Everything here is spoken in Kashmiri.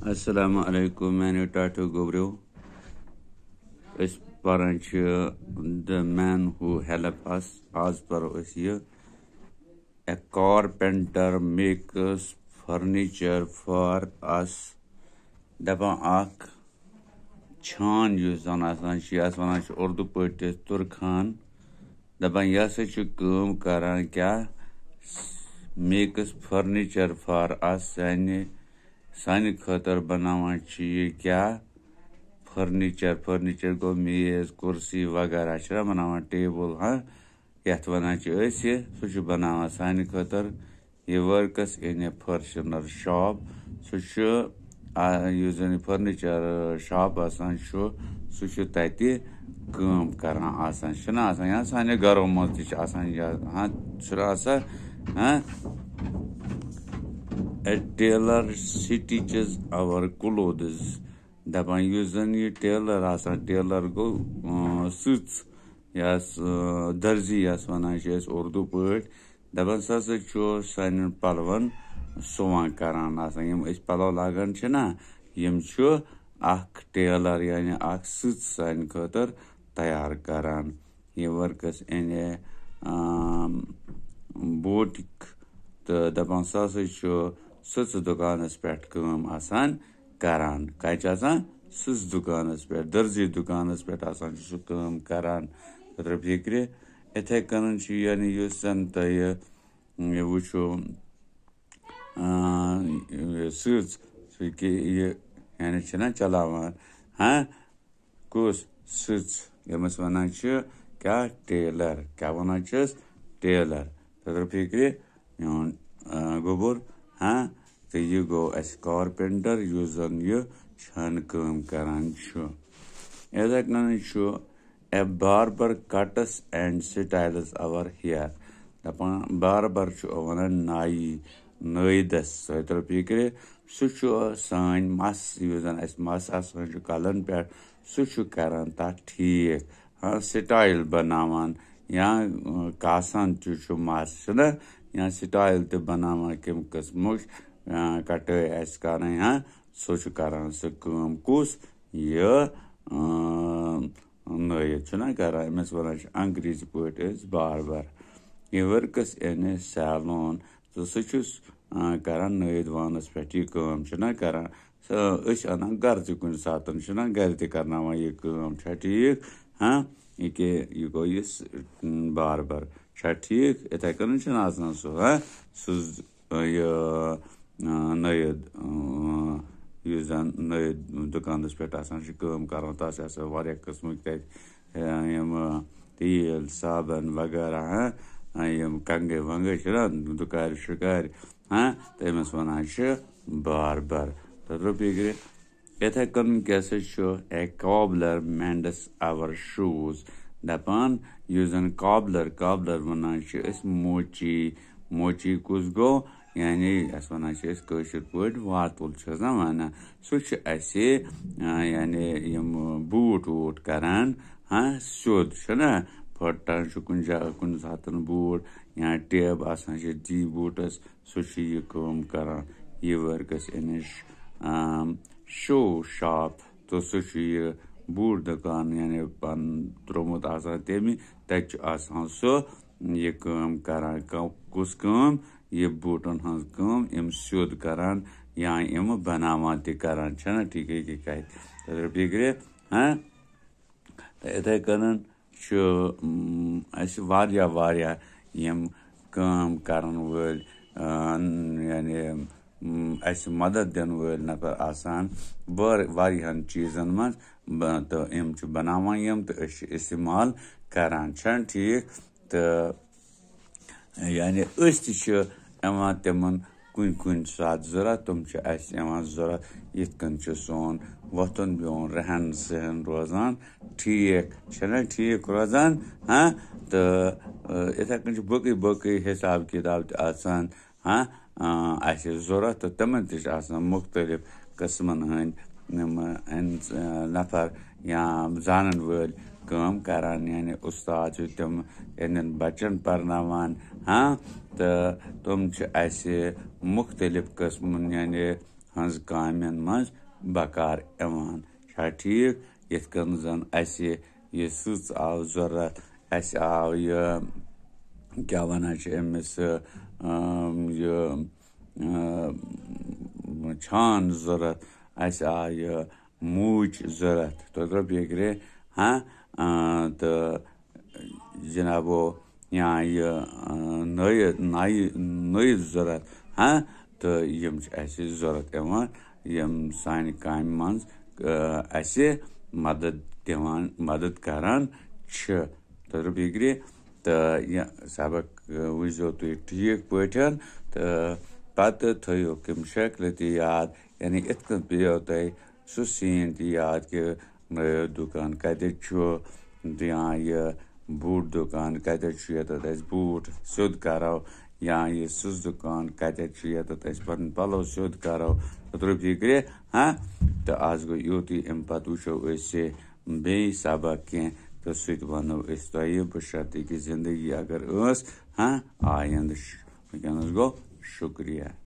Assalamu alaikum, manu tatu gobru. Esperança, the man who helped us, as per us here. A carpenter makes furniture for us. Dapa ak छान युस आसान वन उर्दू पे तुरखान दपान यह कम करान क्या मेक्स फर्नीचर फॉर अस सान खतर बनावान ये क्या फर्नीचर गो मेज कुर्सी वगैरह बनावान टेबल हाँ यथ वन सह बनावान सान खतर ये वर्कस इन ए फर्शनर शॉप सह युस जन फर्नीचर शॉप आसान सह तति कम करान आसान या साने घरों मज हाँ हाँ A tailor stitches our clothes. दपान युस जन ये टेलर आसान टेलर गो सुच यस दर्जी यस वनान उर्दू पे दपान सा सान पलवन सुवान करान आसान यम पलो लागन ना यम अख टेलर यानी अख सुच सान खतर तैयार करान ये वर्कस इन ए बोटिक तो दपान सा सुच दुकानस पे कम आसान करान कत सुच दुकानस पे दर्जी दुकानस पे आसान सह कम करान खतर फिक्र इथे कन यानी युस जन तुम वो सुच ये यानी चलावान हाँ कुस सुच यमस वनान क्या टेलर क्या वनान टेलर खतर फिक्र गोबुर हाँ तो यह गो अस कारपेंटर युस जन यह छान कम करान इथे कन a barber cuts and styles our hair दपान बार्बर वन नाई नईदस तर फिक्र सह सान मस युस जन मस आसान कलन पे सह करान तथ ठीक हाँ स्टाइल बनावान या कासान मस या स्टाइल तो बनावान कम कस्म कटे कर हाँ सह करान सह कम कुस यह नईद करान अमस वन अंग्रेजी पे बार्बर यह वर्कस इन सैलून तो सह करान नईद वानस पे यह कम करान अनान घर कुन सात घर तनावान यह कम ठीक हाँ यह गो बार्बर ठीक इथे कन आसान सह यह नईद युस जन नईद दुकानस पे आसान कम करान तस वारिया किस्म यम तेल साबन वगैरह हाँ यम कंगे वंगे दुकार शिकार हाँ तो अमस वनान बार्बर तो फिक्र इथे कन क्या a cobbler mends our shoes दपान युस जन कॉबलर वनान मोची कुस गो यानी वनान कशर पे वातुल वन सह यानी यम बूट वूट करान हाँ सोद फटान कुन सात बूट या टेब आसान दी बूटस सह यह कम करान यह वर्कस इन शो शॉप तो सह यह बूट दुकान यानी पन त्रोमुत आसान तमी तत आसान सह यह कम करान कुस कम यह बूटन हज कम यम सोद करान या यम बनावान त करान ठीक है तर फिक्र हाँ इथे कन वारिया यम कम करन वल यानी मदद दिन वल नफर आसान वारियान चीजन मज तो यम बनावान यम तो इस्तेमाल करान ठीक तो यानी यवान तिमन कुन सात जरूरत तुम जरूरत यन सोन वोथन बिहन रहन सहन रोजान ठीक रोजान हाँ तो इथे कन बकई हिसाब किताब आसान हाँ जरूरत तो तमन मुख्तलिफ किस्मन हंद नफर या जानन वल कम करान यानी उस्ताद तम इन बच्चन परनावान हाँ तो तुम मुख्तलिफ किस्मन यानी हंस कामें मज बकार एवान छा ठीक यथ कन जन असे ये सुच आव जरूरत असे आव ये क्या वना अमिस ये छान जरूरत असे आव ये मूज जरूरत तो बेग्रे हाँ तो जनाबो या ये नई जरूरत हाँ तो यम असे जरूरत यम यम सानि कामि मंज असे मदद करान तो बेग्रे तो यह सबक वुजो तुम ठीक पठन तो पत थो कम शक्ल याद यानी इत कन पेो तुम सह सीन याद कि नयो दुकान कत या यह बूट दुकान कत बूट सोद करो या ये सुस दुकान कत पन पलो सोद करो तो बेग्रे हाँ तो आज गो योत अम पे वो बे सबक कह तो सह वनो तुम बशर्ते कि जिंदगी अगर हाँ आयंद वनस गो शुक्रिया।